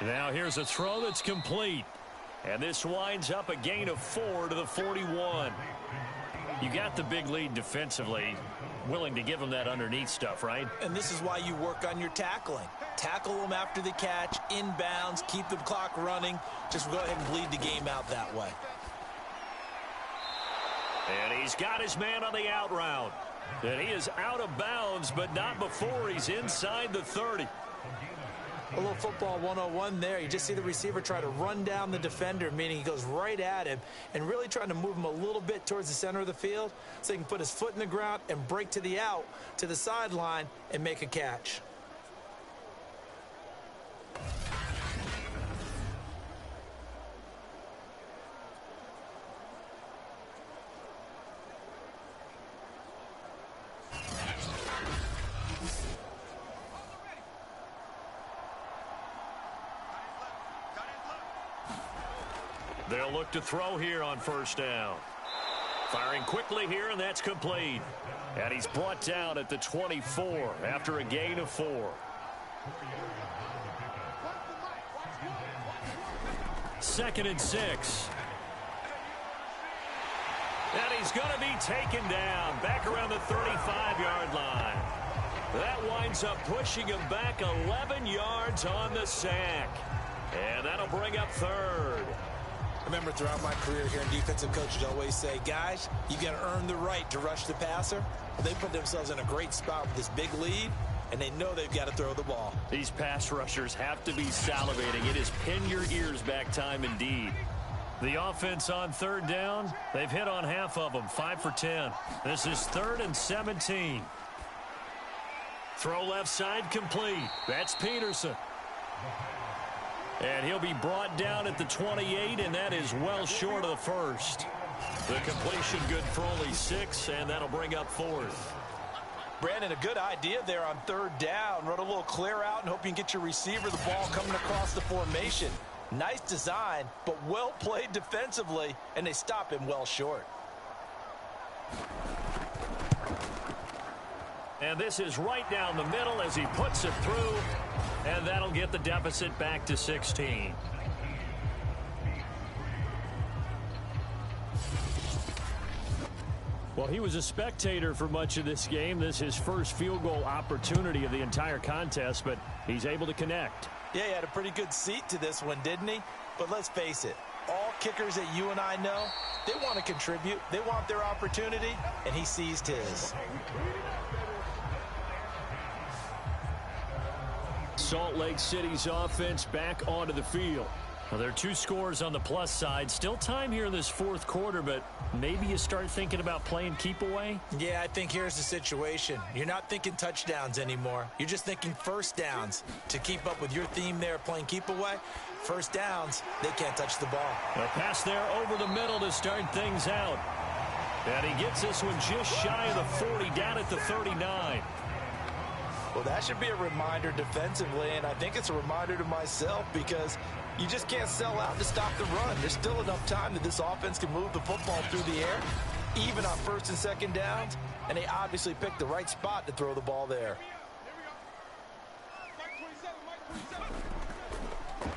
Now here's a throw that's complete. And this winds up a gain of 4 to the 41. You got the big lead defensively. Willing to give them that underneath stuff, right? And this is why you work on your tackling. Tackle them after the catch, inbounds, keep the clock running. Just go ahead and bleed the game out that way. And he's got his man on the out route. And he is out of bounds, but not before he's inside the 30. A little football 101 there. You just see the receiver try to run down the defender, meaning he goes right at him and really trying to move him a little bit towards the center of the field so he can put his foot in the ground and break to the out, to the sideline, and make a catch. They'll look to throw here on 1st down. Firing quickly here, and that's complete. And he's brought down at the 24 after a gain of 4. Second and 6. And he's going to be taken down back around the 35-yard line. That winds up pushing him back 11 yards on the sack. And that'll bring up 3rd. Remember, throughout my career here in defensive coaches always say, guys, you got to earn the right to rush the passer. They put themselves in a great spot with this big lead, and they know they've got to throw the ball. These pass rushers have to be salivating. It is pin your ears back time indeed. The offense on 3rd down, they've hit on half of them, 5 for 10. This is 3rd and 17. Throw left side complete. That's Peterson. And he'll be brought down at the 28, and that is well short of the 1st. The completion good for only 6, and that'll bring up 4th. Brandon, a good idea there on 3rd down. Run a little clear out and hope you can get your receiver the ball coming across the formation. Nice design, but well played defensively, and they stop him well short. And this is right down the middle as he puts it through, and that'll get the deficit back to 16. Well, he was a spectator for much of this game. This is his first field goal opportunity of the entire contest, but he's able to connect. Yeah, he had a pretty good seat to this one, didn't he? But let's face it, all kickers that you and I know, they want to contribute. They want their opportunity, and he seized his. Salt Lake City's offense back onto the field. Well, there are 2 scores on the plus side. Still time here in this fourth quarter, but maybe you start thinking about playing keep away? Yeah, I think here's the situation. You're not thinking touchdowns anymore. You're just thinking first downs. To keep up with your theme there, playing keep away, first downs, they can't touch the ball. A pass there over the middle to start things out. And he gets this one just shy of the 40, down at the 39. Well, that should be a reminder defensively, and I think it's a reminder to myself because you just can't sell out to stop the run. There's still enough time that this offense can move the football through the air, even on first and second downs, and they obviously picked the right spot to throw the ball there.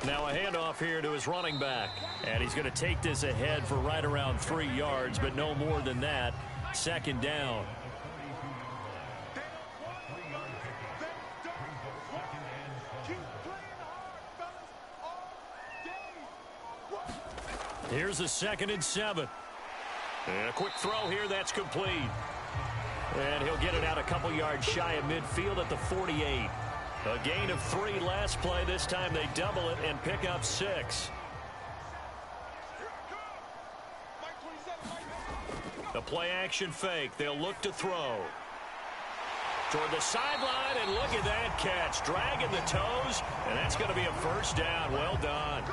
Now a handoff here to his running back, and he's going to take this ahead for right around 3 yards, but no more than that. Second down. Here's a 2nd and 7. And a quick throw here, that's complete. And he'll get it out a couple yards shy of midfield at the 48. A gain of 3 last play. This time they double it and pick up 6. The play action fake. They'll look to throw. Toward the sideline, and look at that catch. Dragging the toes, and that's going to be a first down. Well done.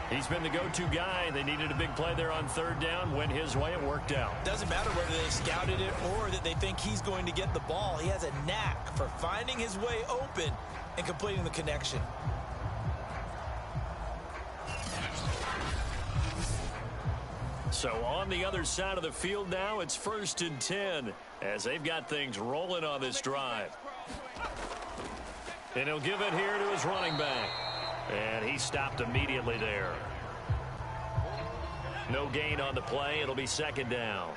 He's been the go-to guy. They needed a big play there on 3rd down. Went his way. It worked out. Doesn't matter whether they scouted it or that they think he's going to get the ball. He has a knack for finding his way open and completing the connection. So on the other side of the field now, it's 1st and 10 as they've got things rolling on this drive. And he'll give it here to his running back. And he stopped immediately there. No gain on the play. It'll be 2nd down.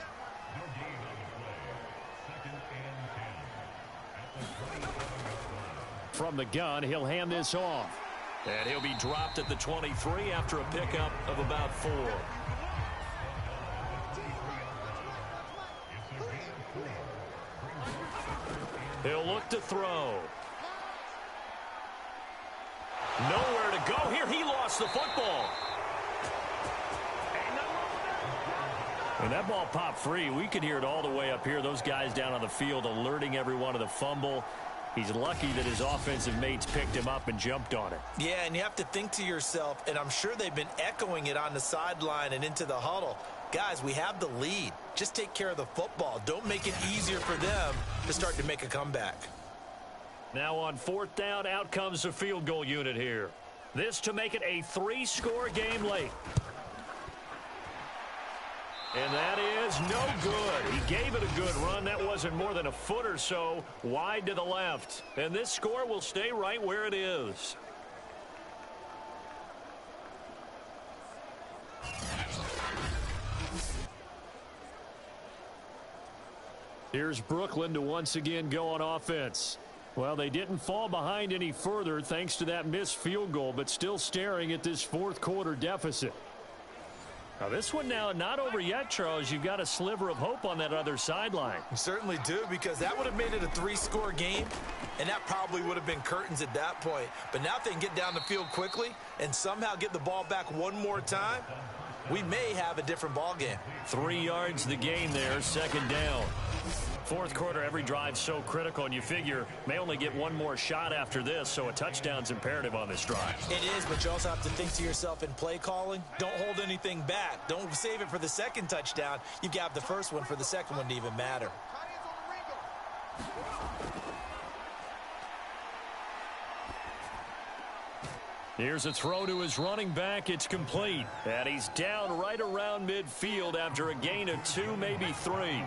From the gun, he'll hand this off. And he'll be dropped at the 23 after a pickup of about 4. He'll look to throw. Nowhere to go here. He lost the football. When that ball popped free, we could hear it all the way up here. Those guys down on the field alerting everyone of the fumble. He's lucky that his offensive mates picked him up and jumped on it. Yeah, and you have to think to yourself, and I'm sure they've been echoing it on the sideline and into the huddle. Guys, we have the lead. Just take care of the football. Don't make it easier for them to start to make a comeback. Now on 4th down, out comes the field goal unit here. This to make it a 3-score game late. And that is no good. He gave it a good run. That wasn't more than a foot or so wide to the left. And this score will stay right where it is. Here's Brooklyn to once again go on offense. Well, they didn't fall behind any further thanks to that missed field goal, but still staring at this 4th quarter deficit. Now, this one now not over yet, Charles. You've got a sliver of hope on that other sideline. You certainly do, because that would have made it a 3-score game, and that probably would have been curtains at that point. But now if they can get down the field quickly and somehow get the ball back one more time, we may have a different ball game. 3 yards the gain there, 2nd down. 4th quarter, every drive's so critical, and you figure may only get one more shot after this, so a touchdown's imperative on this drive. It is, but you also have to think to yourself in play calling, don't hold anything back. Don't save it for the 2nd touchdown. You've got the 1st one for the 2nd one to even matter. Here's a throw to his running back. It's complete. And he's down right around midfield after a gain of 2, maybe 3.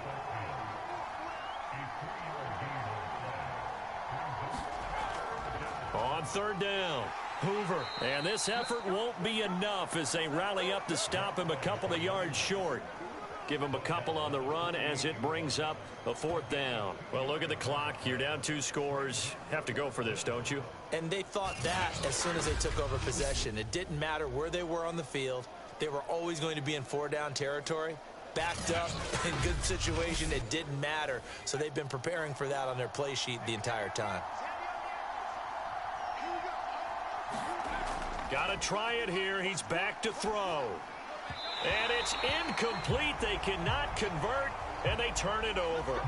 On 3rd down, Hoover. And this effort won't be enough as they rally up to stop him a couple of yards short. Give him a couple on the run as it brings up a 4th down. Well, look at the clock. You're down 2 scores. Have to go for this, don't you? And they thought that as soon as they took over possession. It didn't matter where they were on the field. They were always going to be in 4-down territory. Backed up, in good situation, it didn't matter. So they've been preparing for that on their play sheet the entire time. Got to try it here. He's back to throw. And it's incomplete. They cannot convert, and they turn it over.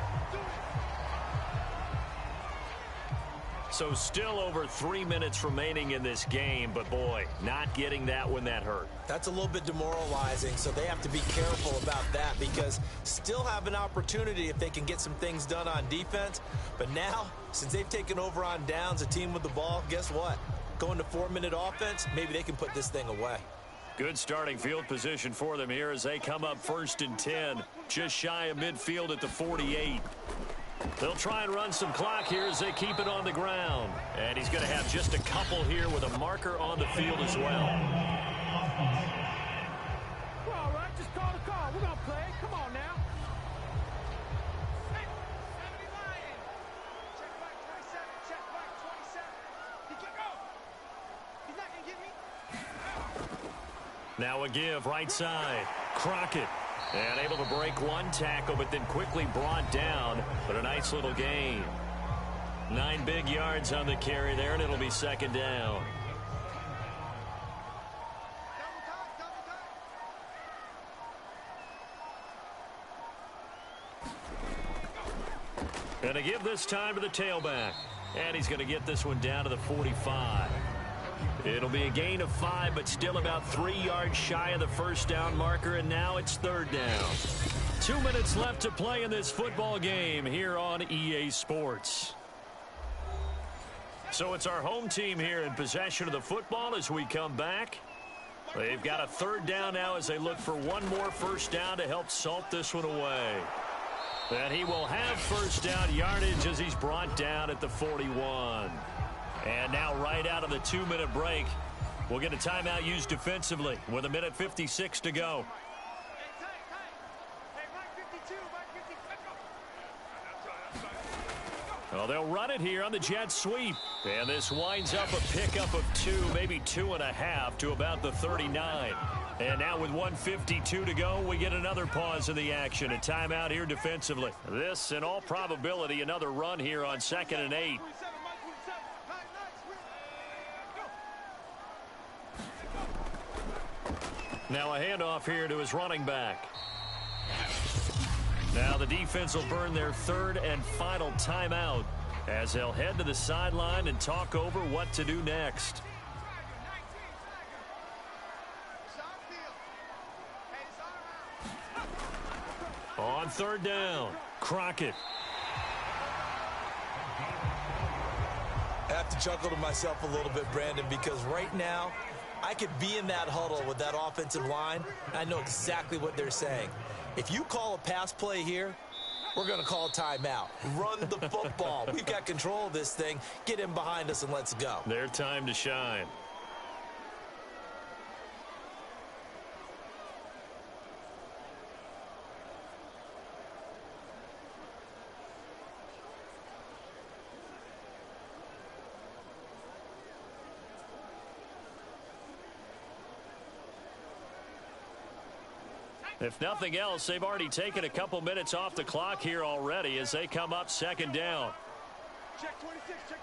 So still over 3 minutes remaining in this game, but boy, not getting that when that hurt. That's a little bit demoralizing, so they have to be careful about that because still have an opportunity if they can get some things done on defense. But now, since they've taken over on downs, a team with the ball, guess what? Going to 4-minute offense, maybe they can put this thing away. Good starting field position for them here as they come up 1st and 10, just shy of midfield at the 48. They'll try and run some clock here as they keep it on the ground. And he's going to have just a couple here with a marker on the field as well. Well, all right, just call the call. We're going to play. Come on now. Hey, 70 Lion. Check back 27. Check back 27. He can go. He's not going to get me. Now a give right side. Crockett. And able to break one tackle, but then quickly brought down. But a nice little gain. 9 big yards on the carry there, and it'll be 2nd down. And a give this time to the tailback. And he's going to get this one down to the 45. It'll be a gain of 5, but still about 3 yards shy of the 1st down marker, and now it's 3rd down. 2 minutes left to play in this football game here on EA Sports. So it's our home team here in possession of the football as we come back. They've got a 3rd down now as they look for one more 1st down to help salt this one away. And he will have 1st down yardage as he's brought down at the 41. And now right out of the 2-minute break, we'll get a timeout used defensively with 1:56 to go. Well, they'll run it here on the jet sweep. And this winds up a pickup of 2, maybe 2.5 to about the 39. And now with 1:52 to go, we get another pause in the action. A timeout here defensively. This, in all probability, another run here on 2nd and 8. Now a handoff here to his running back. Now the defense will burn their 3rd and final timeout as they'll head to the sideline and talk over what to do next. On 3rd down, Crockett. I have to chuckle to myself a little bit, Brandon, because right now I could be in that huddle with that offensive line. I know exactly what they're saying. If you call a pass play here, we're going to call a timeout. Run the football. We've got control of this thing. Get in behind us and let's go. Their time to shine. If nothing else, they've already taken a couple minutes off the clock here already as they come up 2nd down. Check 26, check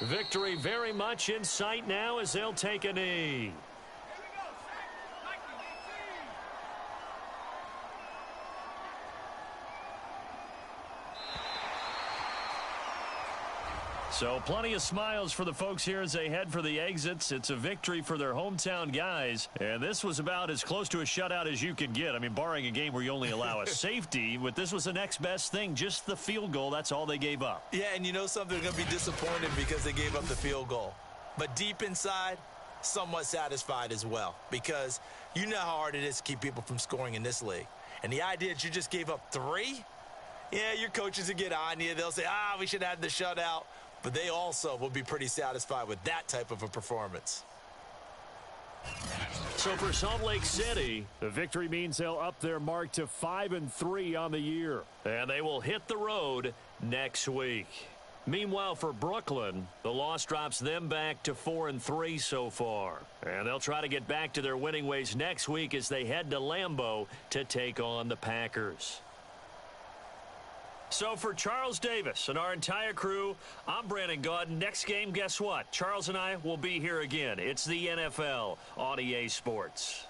26. Victory very much in sight now as they'll take a knee. So plenty of smiles for the folks here as they head for the exits. It's a victory for their hometown guys. And this was about as close to a shutout as you can get. I mean, barring a game where you only allow a safety, but this was the next best thing. Just the field goal. That's all they gave up. Yeah, and you know something? They're going to be disappointed because they gave up the field goal. But deep inside, somewhat satisfied as well. Because you know how hard it is to keep people from scoring in this league. And the idea that you just gave up 3? Yeah, your coaches will get on you. They'll say, we should have had the shutout. But they also will be pretty satisfied with that type of a performance. So for Salt Lake City, the victory means they'll up their mark to 5-3 on the year. And they will hit the road next week. Meanwhile, for Brooklyn, the loss drops them back to 4-3 so far. And they'll try to get back to their winning ways next week as they head to Lambeau to take on the Packers. So for Charles Davis and our entire crew, I'm Brandon Gaudin. Next game, guess what? Charles and I will be here again. It's the NFL on EA Sports.